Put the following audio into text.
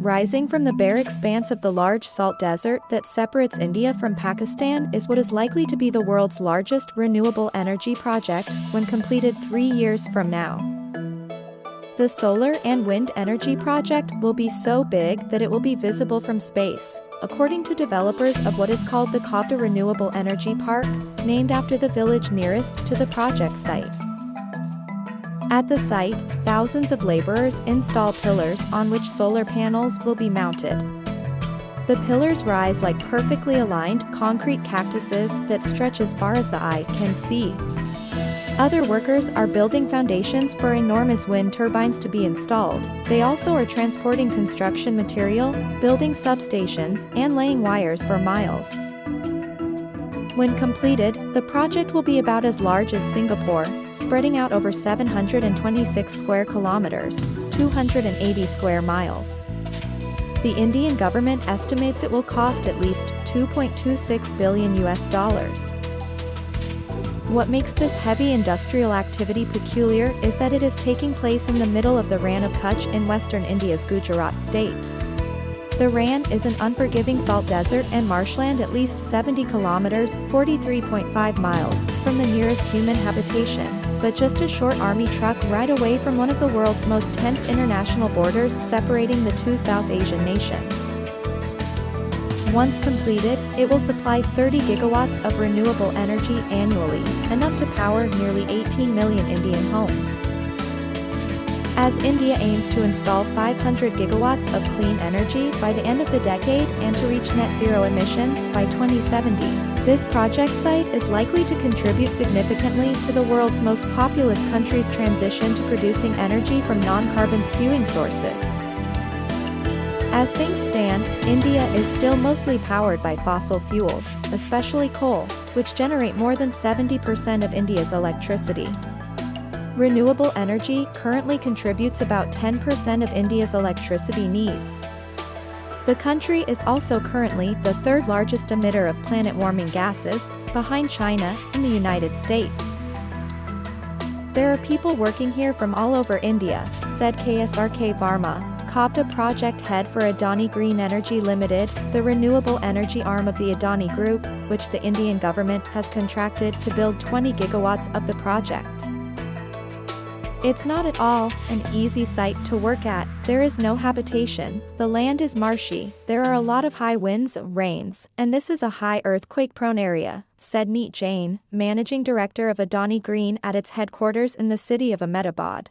Rising from the bare expanse of the large salt desert that separates India from Pakistan is what is likely to be the world's largest renewable energy project when completed 3 years from now. The solar and wind energy project will be so big that it will be visible from space, according to developers of what is called the Khavda Renewable Energy Park, named after the village nearest to the project site. At the site, thousands of laborers install pillars on which solar panels will be mounted. The pillars rise like perfectly aligned concrete cactuses that stretch as far as the eye can see. Other workers are building foundations for enormous wind turbines to be installed. They also are transporting construction material, building substations, and laying wires for miles. When completed, the project will be about as large as Singapore, spreading out over 726 square kilometers, 280 square miles. The Indian government estimates it will cost at least $2.26 billion. What makes this heavy industrial activity peculiar is that it is taking place in the middle of the Rann of Kutch in western India's Gujarat state. The Rann is an unforgiving salt desert and marshland at least 70 kilometers (43.5 miles) from the nearest human habitation, but just a short army truck ride away from one of the world's most tense international borders separating the two South Asian nations. Once completed, it will supply 30 gigawatts of renewable energy annually, enough to power nearly 18 million Indian homes. As India aims to install 500 gigawatts of clean energy by the end of the decade and to reach net zero emissions by 2070, this project site is likely to contribute significantly to the world's most populous country's transition to producing energy from non-carbon spewing sources. As things stand, India is still mostly powered by fossil fuels, especially coal, which generate more than 70% of India's electricity. Renewable energy currently contributes about 10% of India's electricity needs. The country is also currently the third largest emitter of planet-warming gases, behind China and the United States. There are people working here from all over India, said KSRK Varma, Khavda project head for Adani Green Energy Limited, the renewable energy arm of the Adani Group, which the Indian government has contracted to build 20 gigawatts of the project. It's not at all an easy site to work at. There is no habitation, the land is marshy, there are a lot of high winds, rains, and this is a high earthquake-prone area, said Meet Jain, managing director of Adani Green at its headquarters in the city of Ahmedabad.